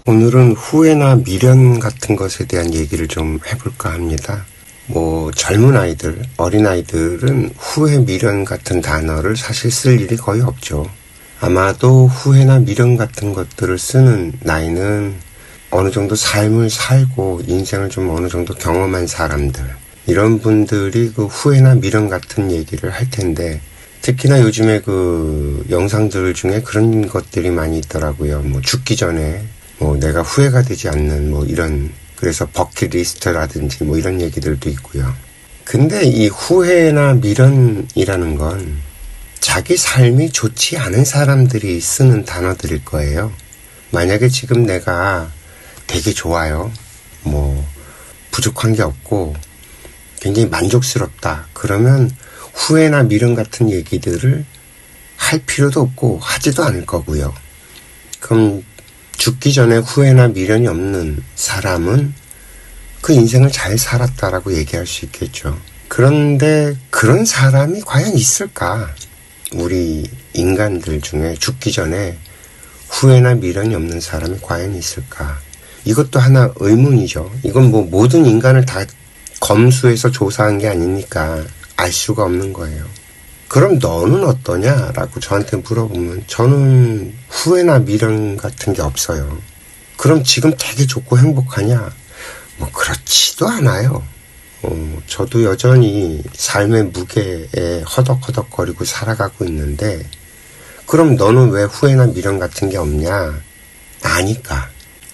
오늘은 후회나 미련 같은 것에 대한 얘기를 좀 해볼까 합니다. 젊은 아이들, 어린아이들은 후회, 미련 같은 단어를 사실 쓸 일이 거의 없죠. 아마도 후회나 미련 같은 것들을 쓰는 나이는 어느 정도 삶을 살고 인생을 좀 어느 정도 경험한 사람들, 이런 분들이 그 후회나 미련 같은 얘기를 할 텐데, 특히나 요즘에 그 영상들 중에 그런 것들이 많이 있더라고요. 죽기 전에 내가 후회가 되지 않는 이런, 그래서 버킷리스트라든지 이런 얘기들도 있고요. 근데 이 후회나 미련이라는 건 자기 삶이 좋지 않은 사람들이 쓰는 단어들일 거예요. 만약에 지금 내가 되게 좋아요. 부족한 게 없고 굉장히 만족스럽다. 그러면 후회나 미련 같은 얘기들을 할 필요도 없고 하지도 않을 거고요. 그럼 죽기 전에 후회나 미련이 없는 사람은 그 인생을 잘 살았다라고 얘기할 수 있겠죠. 그런데 그런 사람이 과연 있을까? 우리 인간들 중에 죽기 전에 후회나 미련이 없는 사람이 과연 있을까? 이것도 하나 의문이죠. 이건 모든 인간을 다 검수해서 조사한 게 아니니까 알 수가 없는 거예요. 그럼 너는 어떠냐라고 저한테 물어보면 저는 후회나 미련 같은 게 없어요. 그럼 지금 되게 좋고 행복하냐? 그렇지도 않아요. 저도 여전히 삶의 무게에 허덕허덕거리고 살아가고 있는데, 그럼 너는 왜 후회나 미련 같은 게 없냐? 아니까.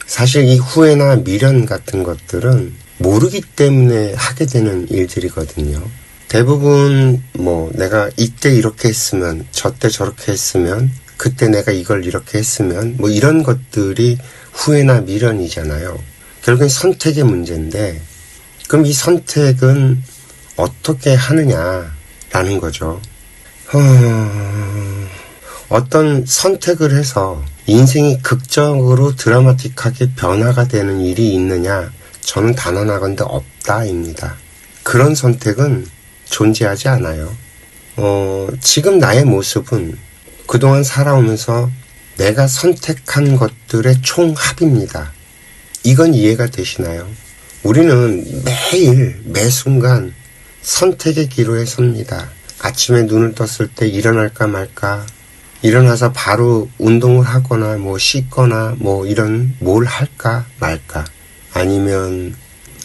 사실 이 후회나 미련 같은 것들은 모르기 때문에 하게 되는 일들이거든요. 대부분 내가 이때 이렇게 했으면, 저때 저렇게 했으면, 그때 내가 이걸 이렇게 했으면 이런 것들이 후회나 미련이잖아요. 결국엔 선택의 문제인데, 그럼 이 선택은 어떻게 하느냐라는 거죠. 어떤 선택을 해서 인생이 극적으로 드라마틱하게 변화가 되는 일이 있느냐? 저는 단언하건대 없다입니다. 그런 선택은 존재하지 않아요. 지금 나의 모습은 그동안 살아오면서 내가 선택한 것들의 총합입니다. 이건 이해가 되시나요? 우리는 매일, 매 순간 선택의 기로에 섭니다. 아침에 눈을 떴을 때 일어날까 말까, 일어나서 바로 운동을 하거나 씻거나 이런 뭘 할까 말까, 아니면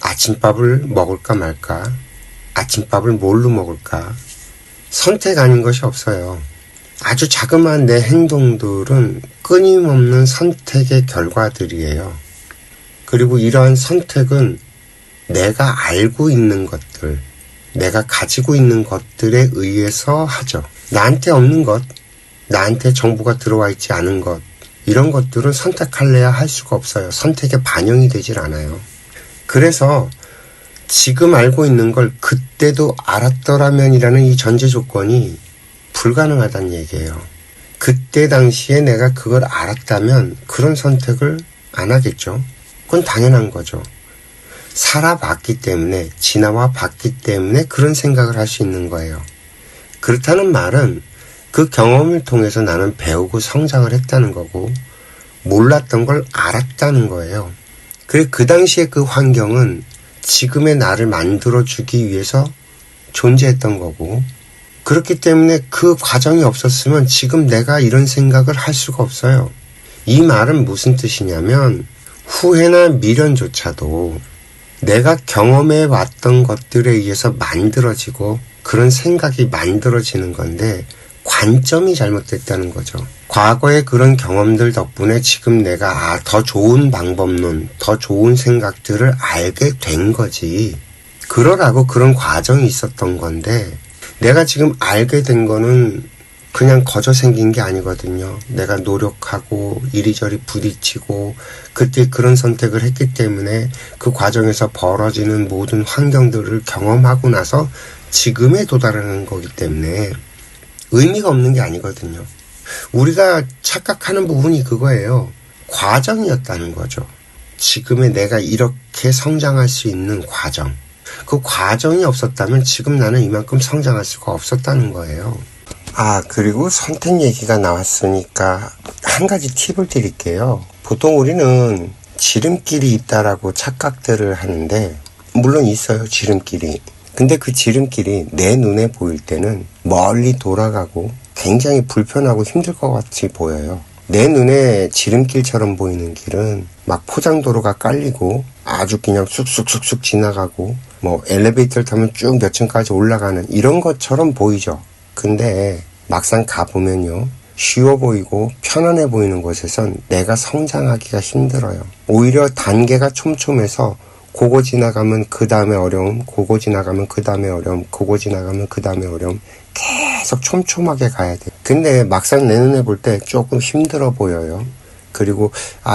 아침밥을 먹을까 말까, 아침밥을 뭘로 먹을까. 선택 아닌 것이 없어요. 아주 자그마한 내 행동들은 끊임없는 선택의 결과들이에요. 그리고 이러한 선택은 내가 알고 있는 것들, 내가 가지고 있는 것들에 의해서 하죠. 나한테 없는 것, 나한테 정보가 들어와 있지 않은 것, 이런 것들은 선택할래야 할 수가 없어요. 선택에 반영이 되질 않아요. 그래서 지금 알고 있는 걸 그때도 알았더라면이라는 이 전제 조건이 불가능하다는 얘기예요. 그때 당시에 내가 그걸 알았다면 그런 선택을 안 하겠죠. 그건 당연한 거죠. 살아봤기 때문에, 지나와 봤기 때문에 그런 생각을 할 수 있는 거예요. 그렇다는 말은 그 경험을 통해서 나는 배우고 성장을 했다는 거고, 몰랐던 걸 알았다는 거예요. 그리고 그 당시에 그 환경은 지금의 나를 만들어주기 위해서 존재했던 거고, 그렇기 때문에 그 과정이 없었으면 지금 내가 이런 생각을 할 수가 없어요. 이 말은 무슨 뜻이냐면, 후회나 미련조차도 내가 경험해 왔던 것들에 의해서 만들어지고 그런 생각이 만들어지는 건데, 관점이 잘못됐다는 거죠. 과거의 그런 경험들 덕분에 지금 내가 더 좋은 방법론, 더 좋은 생각들을 알게 된 거지. 그러라고 그런 과정이 있었던 건데, 내가 지금 알게 된 거는 그냥 거저 생긴 게 아니거든요. 내가 노력하고 이리저리 부딪히고 그때 그런 선택을 했기 때문에 그 과정에서 벌어지는 모든 환경들을 경험하고 나서 지금에 도달하는 거기 때문에 의미가 없는 게 아니거든요. 우리가 착각하는 부분이 그거예요. 과정이었다는 거죠. 지금의 내가 이렇게 성장할 수 있는 과정. 그 과정이 없었다면 지금 나는 이만큼 성장할 수가 없었다는 거예요. 그리고 선택 얘기가 나왔으니까 한 가지 팁을 드릴게요. 보통 우리는 지름길이 있다라고 착각들을 하는데, 물론 있어요, 지름길이. 근데 그 지름길이 내 눈에 보일 때는 멀리 돌아가고 굉장히 불편하고 힘들 것 같이 보여요. 내 눈에 지름길처럼 보이는 길은 막 포장도로가 깔리고 아주 그냥 쑥쑥쑥쑥 지나가고 뭐 엘리베이터를 타면 쭉 몇 층까지 올라가는 이런 것처럼 보이죠. 근데 막상 가보면요, 쉬워 보이고 편안해 보이는 곳에선 내가 성장하기가 힘들어요. 오히려 단계가 촘촘해서 그거 지나가면 그 다음에 어려움, 그거 지나가면 그 다음에 어려움, 그거 지나가면 그 다음에 어려움, 계속 촘촘하게 가야 돼요. 근데 막상 내 눈에 볼 때 조금 힘들어 보여요. 그리고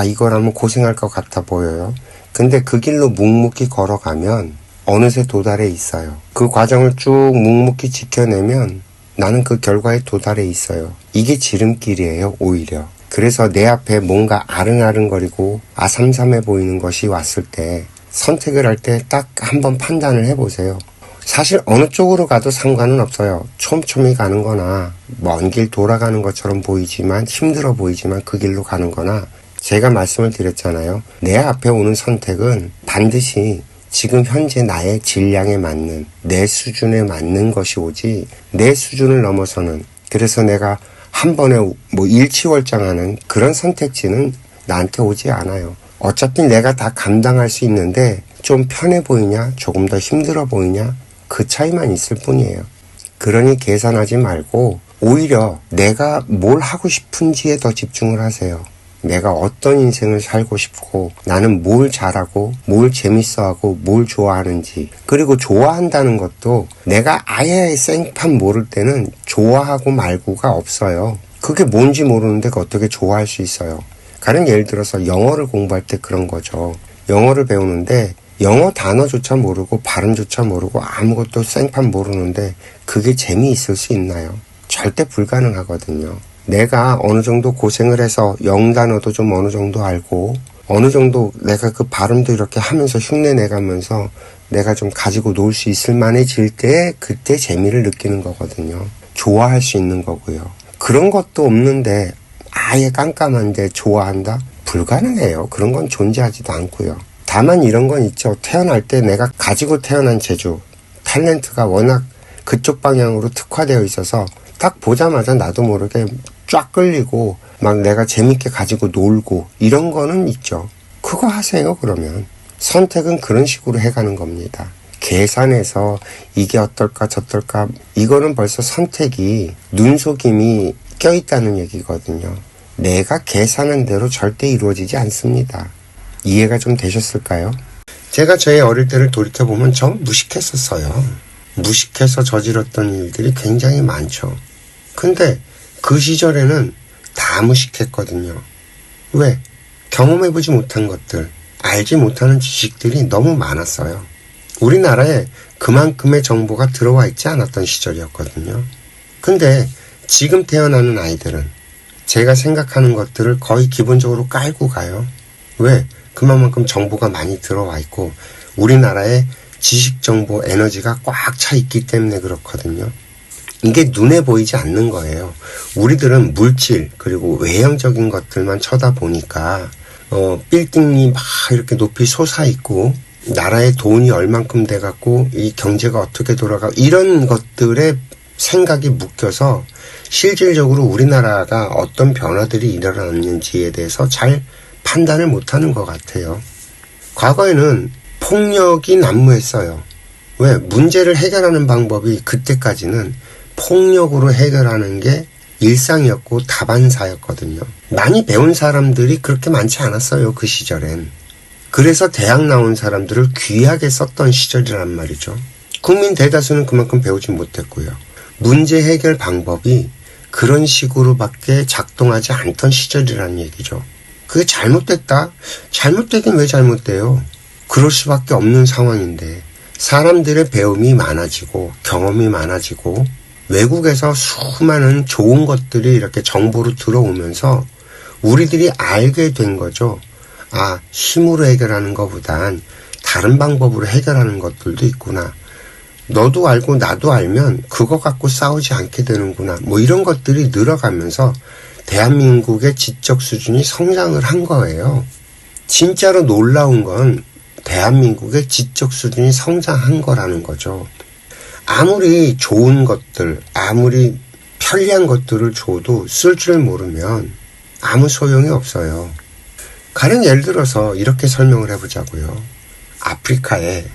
이거라면 고생할 것 같아 보여요. 근데 그 길로 묵묵히 걸어가면 어느새 도달해 있어요. 그 과정을 쭉 묵묵히 지켜내면 나는 그 결과에 도달해 있어요. 이게 지름길이에요, 오히려. 그래서 내 앞에 뭔가 아른아른거리고 아삼삼해 보이는 것이 왔을 때 선택을 할 때 딱 한번 판단을 해보세요. 사실 어느 쪽으로 가도 상관은 없어요. 촘촘히 가는 거나 먼 길 돌아가는 것처럼 보이지만 힘들어 보이지만 그 길로 가는 거나, 제가 말씀을 드렸잖아요. 내 앞에 오는 선택은 반드시 지금 현재 나의 질량에 맞는, 내 수준에 맞는 것이 오지 내 수준을 넘어서는, 그래서 내가 한 번에 일치월장하는 그런 선택지는 나한테 오지 않아요. 어차피 내가 다 감당할 수 있는데 좀 편해 보이냐, 조금 더 힘들어 보이냐, 그 차이만 있을 뿐이에요. 그러니 계산하지 말고 오히려 내가 뭘 하고 싶은지에 더 집중을 하세요. 내가 어떤 인생을 살고 싶고, 나는 뭘 잘하고 뭘 재밌어하고 뭘 좋아하는지. 그리고 좋아한다는 것도 내가 아예 생판 모를 때는 좋아하고 말고가 없어요. 그게 뭔지 모르는데 어떻게 좋아할 수 있어요. 가령 예를 들어서 영어를 공부할 때 그런 거죠. 영어를 배우는데 영어 단어조차 모르고 발음조차 모르고 아무것도 생판 모르는데 그게 재미있을 수 있나요? 절대 불가능하거든요. 내가 어느 정도 고생을 해서 영단어도 좀 어느 정도 알고 어느 정도 내가 그 발음도 이렇게 하면서 흉내 내가면서 내가 좀 가지고 놀 수 있을 만해질 때 그때 재미를 느끼는 거거든요. 좋아할 수 있는 거고요. 그런 것도 없는데 아예 깜깜한데 좋아한다? 불가능해요. 그런 건 존재하지도 않고요. 다만 이런 건 있죠. 태어날 때 내가 가지고 태어난 재주, 탤런트가 워낙 그쪽 방향으로 특화되어 있어서 딱 보자마자 나도 모르게 쫙 끌리고 막 내가 재밌게 가지고 놀고 이런 거는 있죠. 그거 하세요. 그러면 선택은 그런 식으로 해가는 겁니다. 계산해서 이게 어떨까 저떨까, 이거는 벌써 선택이 눈속임이 껴있다는 얘기거든요. 내가 계산한 대로 절대 이루어지지 않습니다. 이해가 좀 되셨을까요? 제가 저의 어릴 때를 돌이켜보면 전 무식했었어요. 무식해서 저질렀던 일들이 굉장히 많죠. 근데 그 시절에는 다 무식했거든요. 왜? 경험해보지 못한 것들, 알지 못하는 지식들이 너무 많았어요. 우리나라에 그만큼의 정보가 들어와 있지 않았던 시절이었거든요. 근데 지금 태어나는 아이들은 제가 생각하는 것들을 거의 기본적으로 깔고 가요. 왜? 그만큼 정보가 많이 들어와 있고 우리나라에 지식, 정보, 에너지가 꽉 차 있기 때문에 그렇거든요. 이게 눈에 보이지 않는 거예요. 우리들은 물질 그리고 외형적인 것들만 쳐다보니까 빌딩이 막 이렇게 높이 솟아있고 나라에 돈이 얼만큼 돼갖고 이 경제가 어떻게 돌아가고 이런 것들에 생각이 묶여서 실질적으로 우리나라가 어떤 변화들이 일어났는지에 대해서 잘 판단을 못하는 것 같아요. 과거에는 폭력이 난무했어요. 왜? 문제를 해결하는 방법이 그때까지는 폭력으로 해결하는 게 일상이었고 다반사였거든요. 많이 배운 사람들이 그렇게 많지 않았어요. 그 시절엔. 그래서 대학 나온 사람들을 귀하게 썼던 시절이란 말이죠. 국민 대다수는 그만큼 배우지 못했고요. 문제 해결 방법이 그런 식으로밖에 작동하지 않던 시절이라는 얘기죠. 그게 잘못됐다? 잘못되긴 왜 잘못돼요? 그럴 수밖에 없는 상황인데 사람들의 배움이 많아지고 경험이 많아지고 외국에서 수많은 좋은 것들이 이렇게 정보로 들어오면서 우리들이 알게 된 거죠. 힘으로 해결하는 것보단 다른 방법으로 해결하는 것들도 있구나. 너도 알고 나도 알면 그거 갖고 싸우지 않게 되는구나. 뭐 이런 것들이 늘어가면서 대한민국의 지적 수준이 성장을 한 거예요. 진짜로 놀라운 건 대한민국의 지적 수준이 성장한 거라는 거죠. 아무리 좋은 것들, 아무리 편리한 것들을 줘도 쓸 줄 모르면 아무 소용이 없어요. 가령 예를 들어서 이렇게 설명을 해보자고요. 아프리카에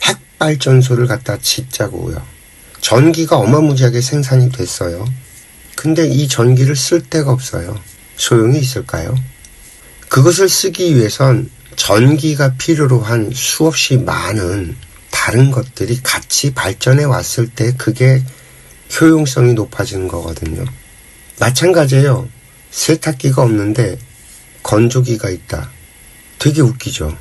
핵발전소를 갖다 짓자고요. 전기가 어마무지하게 생산이 됐어요. 근데 이 전기를 쓸 데가 없어요. 소용이 있을까요? 그것을 쓰기 위해선 전기가 필요로 한 수없이 많은 다른 것들이 같이 발전해 왔을 때 그게 효용성이 높아지는 거거든요. 마찬가지예요. 세탁기가 없는데 건조기가 있다. 되게 웃기죠.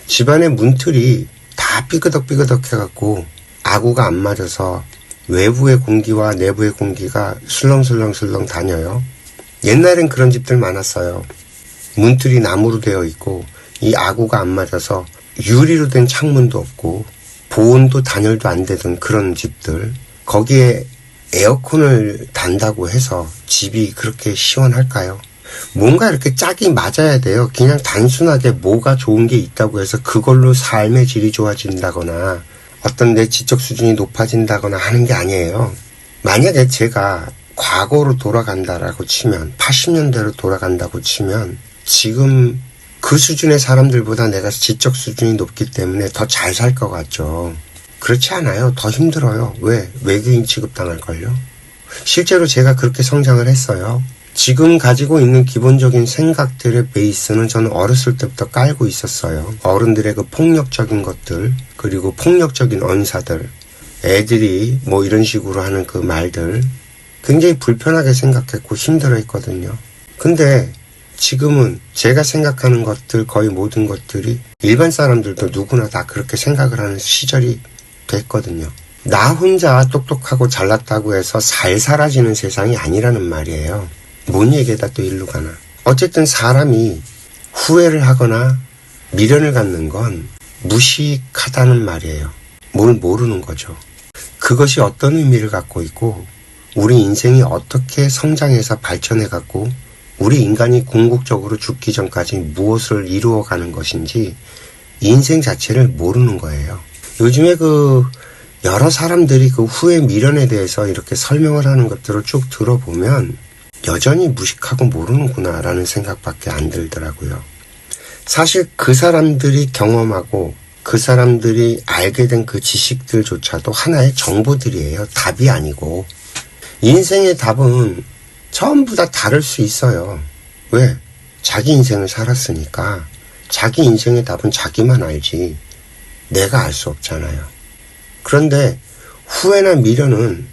집안의 문틀이 다 삐그덕삐그덕 해갖고 아구가 안 맞아서 외부의 공기와 내부의 공기가 술렁술렁술렁 다녀요. 옛날엔 그런 집들 많았어요. 문틀이 나무로 되어 있고 이 아구가 안 맞아서 유리로 된 창문도 없고 보온도 단열도 안 되던 그런 집들. 거기에 에어컨을 단다고 해서 집이 그렇게 시원할까요? 뭔가 이렇게 짝이 맞아야 돼요. 그냥 단순하게 뭐가 좋은 게 있다고 해서 그걸로 삶의 질이 좋아진다거나 어떤 내 지적 수준이 높아진다거나 하는 게 아니에요. 만약에 제가 과거로 돌아간다라고 치면 80년대로 돌아간다고 치면 지금 그 수준의 사람들보다 내가 지적 수준이 높기 때문에 더 잘 살 것 같죠. 그렇지 않아요. 더 힘들어요. 왜? 외계인 취급당할걸요. 실제로 제가 그렇게 성장을 했어요. 지금 가지고 있는 기본적인 생각들의 베이스는 저는 어렸을 때부터 깔고 있었어요. 어른들의 그 폭력적인 것들, 그리고 폭력적인 언사들, 애들이 뭐 이런 식으로 하는 그 말들 굉장히 불편하게 생각했고 힘들어했거든요. 근데 지금은 제가 생각하는 것들 거의 모든 것들이 일반 사람들도 누구나 다 그렇게 생각을 하는 시절이 됐거든요. 나 혼자 똑똑하고 잘났다고 해서 잘 살아지는 세상이 아니라는 말이에요. 뭔 얘기에다 또 일로 가나. 어쨌든 사람이 후회를 하거나 미련을 갖는 건 무식하다는 말이에요. 뭘 모르는 거죠. 그것이 어떤 의미를 갖고 있고 우리 인생이 어떻게 성장해서 발전해갖고 우리 인간이 궁극적으로 죽기 전까지 무엇을 이루어가는 것인지 인생 자체를 모르는 거예요. 요즘에 여러 사람들이 그 후회 미련에 대해서 이렇게 설명을 하는 것들을 쭉 들어보면 여전히 무식하고 모르는구나라는 생각밖에 안 들더라고요. 사실 그 사람들이 경험하고 그 사람들이 알게 된 그 지식들조차도 하나의 정보들이에요. 답이 아니고. 인생의 답은 전부 다 다를 수 있어요. 왜? 자기 인생을 살았으니까 자기 인생의 답은 자기만 알지 내가 알 수 없잖아요. 그런데 후회나 미련은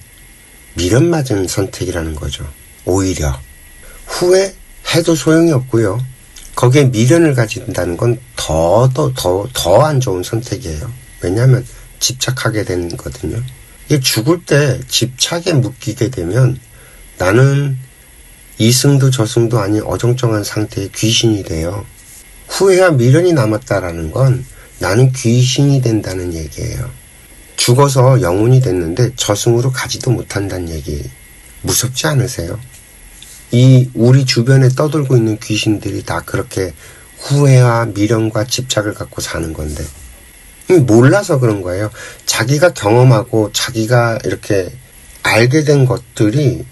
미련 맞은 선택이라는 거죠. 오히려 후회해도 소용이 없고요. 거기에 미련을 가진다는 건 더 안 좋은 선택이에요. 왜냐하면 집착하게 되는 거거든요. 이게 죽을 때 집착에 묶이게 되면 나는 이승도 저승도 아닌 어정쩡한 상태의 귀신이 돼요. 후회와 미련이 남았다라는 건 나는 귀신이 된다는 얘기예요. 죽어서 영혼이 됐는데 저승으로 가지도 못한다는 얘기. 무섭지 않으세요? 우리 주변에 떠돌고 있는 귀신들이 다 그렇게 후회와 미련과 집착을 갖고 사는 건데 몰라서 그런 거예요. 자기가 경험하고 자기가 이렇게 알게 된 것들이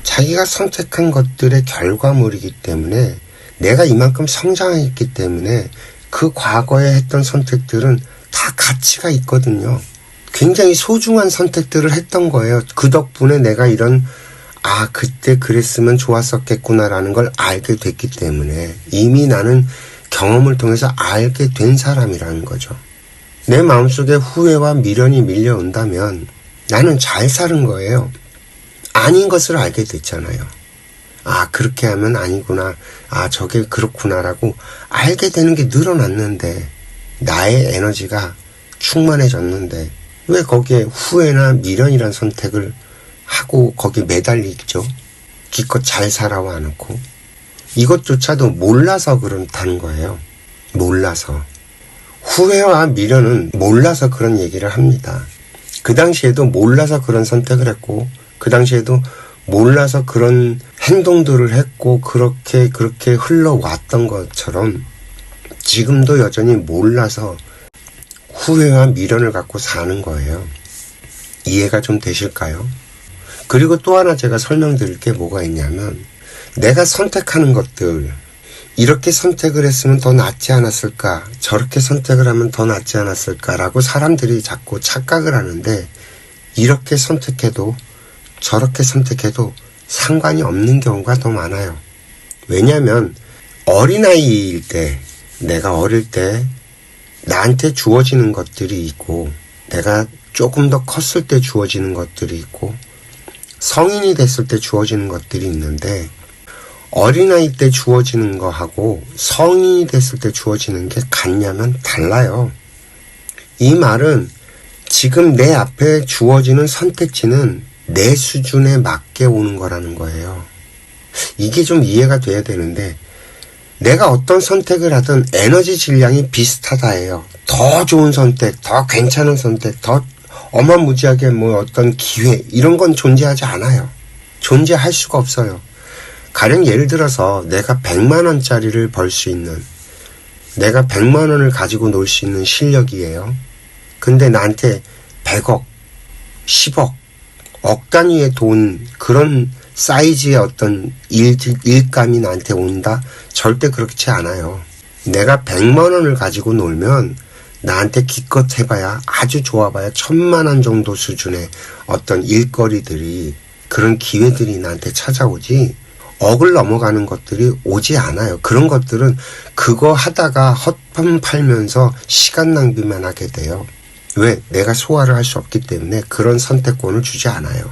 자기가 선택한 것들의 결과물이기 때문에 내가 이만큼 성장했기 때문에 그 과거에 했던 선택들은 다 가치가 있거든요. 굉장히 소중한 선택들을 했던 거예요. 그 덕분에 내가 이런 그때 그랬으면 좋았었겠구나라는 걸 알게 됐기 때문에 이미 나는 경험을 통해서 알게 된 사람이라는 거죠. 내 마음속에 후회와 미련이 밀려온다면 나는 잘 사는 거예요. 아닌 것을 알게 됐잖아요. 그렇게 하면 아니구나. 저게 그렇구나라고 알게 되는 게 늘어났는데 나의 에너지가 충만해졌는데 왜 거기에 후회나 미련이란 선택을 하고 거기 매달리죠? 기껏 잘 살아와 놓고 이것조차도 몰라서 그렇다는 거예요. 몰라서. 후회와 미련은 몰라서 그런 얘기를 합니다. 그 당시에도 몰라서 그런 선택을 했고, 그 당시에도 몰라서 그런 행동들을 했고, 그렇게 흘러왔던 것처럼 지금도 여전히 몰라서 후회와 미련을 갖고 사는 거예요. 이해가 좀 되실까요? 그리고 또 하나 제가 설명드릴 게 뭐가 있냐면, 내가 선택하는 것들, 이렇게 선택을 했으면 더 낫지 않았을까, 저렇게 선택을 하면 더 낫지 않았을까라고 사람들이 자꾸 착각을 하는데, 이렇게 선택해도 저렇게 선택해도 상관이 없는 경우가 더 많아요. 왜냐하면 어린아이일 때, 내가 어릴 때 나한테 주어지는 것들이 있고, 내가 조금 더 컸을 때 주어지는 것들이 있고, 성인이 됐을 때 주어지는 것들이 있는데, 어린아이 때 주어지는 거하고 성인이 됐을 때 주어지는 게 같냐면 달라요. 이 말은 지금 내 앞에 주어지는 선택지는 내 수준에 맞게 오는 거라는 거예요. 이게 좀 이해가 돼야 되는데, 내가 어떤 선택을 하든 에너지 질량이 비슷하다예요. 더 좋은 선택, 더 괜찮은 선택, 더 어마무지하게 어떤 기회, 이런 건 존재하지 않아요. 존재할 수가 없어요. 가령 예를 들어서 내가 100만 원짜리를 벌 수 있는, 내가 100만 원을 가지고 놀 수 있는 실력이에요. 근데 나한테 100억, 10억, 억 단위의 돈, 그런 사이즈의 어떤 일감이 나한테 온다? 절대 그렇지 않아요. 내가 100만 원을 가지고 놀면 나한테 기껏 해봐야, 아주 좋아봐야 1000만 원 정도 수준의 어떤 일거리들이, 그런 기회들이 나한테 찾아오지, 억을 넘어가는 것들이 오지 않아요. 그런 것들은 그거 하다가 헛돈 팔면서 시간 낭비만 하게 돼요. 왜? 내가 소화를 할 수 없기 때문에 그런 선택권을 주지 않아요.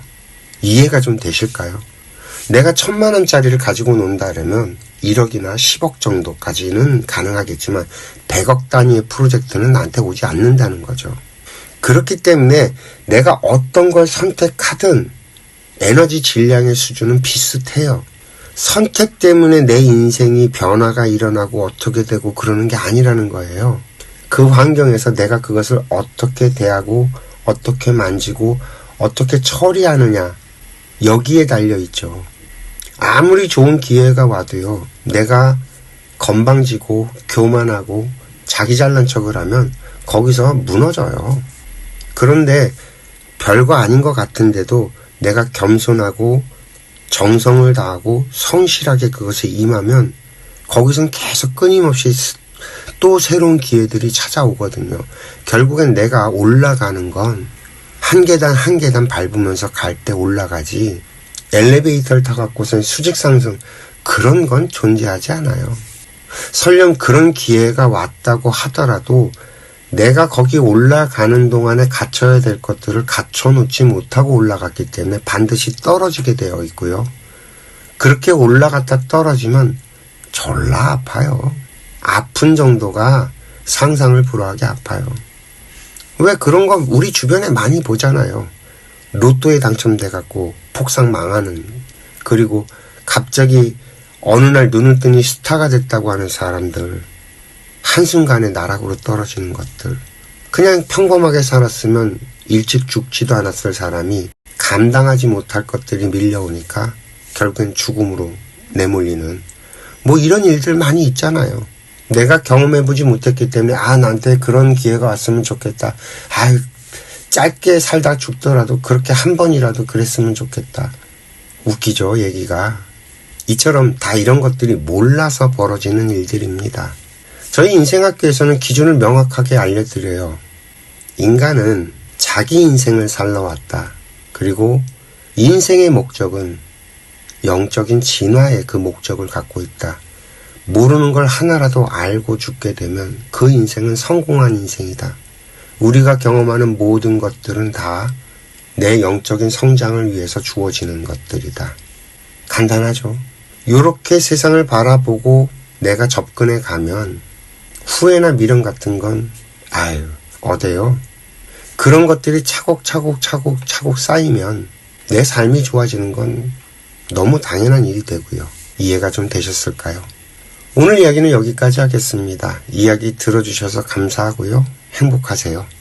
이해가 좀 되실까요? 내가 1000만 원짜리를 가지고 논다면 1억이나 10억 정도까지는 가능하겠지만 100억 단위의 프로젝트는 나한테 오지 않는다는 거죠. 그렇기 때문에 내가 어떤 걸 선택하든 에너지 질량의 수준은 비슷해요. 선택 때문에 내 인생이 변화가 일어나고 어떻게 되고 그러는 게 아니라는 거예요. 그 환경에서 내가 그것을 어떻게 대하고 어떻게 만지고 어떻게 처리하느냐, 여기에 달려있죠. 아무리 좋은 기회가 와도요, 내가 건방지고 교만하고 자기 잘난 척을 하면 거기서 무너져요. 그런데 별거 아닌 것 같은데도 내가 겸손하고 정성을 다하고 성실하게 그것에 임하면 거기선 계속 끊임없이 또 새로운 기회들이 찾아오거든요. 결국엔 내가 올라가는 건 한 계단 한 계단 밟으면서 갈 때 올라가지, 엘리베이터를 타갖고선 수직 상승, 그런 건 존재하지 않아요. 설령 그런 기회가 왔다고 하더라도 내가 거기 올라가는 동안에 갖춰야 될 것들을 갖춰놓지 못하고 올라갔기 때문에 반드시 떨어지게 되어 있고요. 그렇게 올라갔다 떨어지면 졸라 아파요. 아픈 정도가 상상을 불허하게 아파요. 왜? 그런 거 우리 주변에 많이 보잖아요. 로또에 당첨돼갖고 폭삭 망하는, 그리고 갑자기 어느 날 눈을 뜨니 스타가 됐다고 하는 사람들, 한순간에 나락으로 떨어지는 것들. 그냥 평범하게 살았으면 일찍 죽지도 않았을 사람이 감당하지 못할 것들이 밀려오니까 결국엔 죽음으로 내몰리는, 이런 일들 많이 있잖아요. 내가 경험해보지 못했기 때문에 나한테 그런 기회가 왔으면 좋겠다. 짧게 살다 죽더라도 그렇게 한 번이라도 그랬으면 좋겠다. 웃기죠, 얘기가. 이처럼 다 이런 것들이 몰라서 벌어지는 일들입니다. 저희 인생학교에서는 기준을 명확하게 알려드려요. 인간은 자기 인생을 살러왔다. 그리고 인생의 목적은 영적인 진화의 그 목적을 갖고 있다. 모르는 걸 하나라도 알고 죽게 되면 그 인생은 성공한 인생이다. 우리가 경험하는 모든 것들은 다 내 영적인 성장을 위해서 주어지는 것들이다. 간단하죠? 이렇게 세상을 바라보고 내가 접근해 가면 후회나 미련 같은 건 어때요? 그런 것들이 차곡차곡 쌓이면 내 삶이 좋아지는 건 너무 당연한 일이 되고요. 이해가 좀 되셨을까요? 오늘 이야기는 여기까지 하겠습니다. 이야기 들어주셔서 감사하고요. 행복하세요.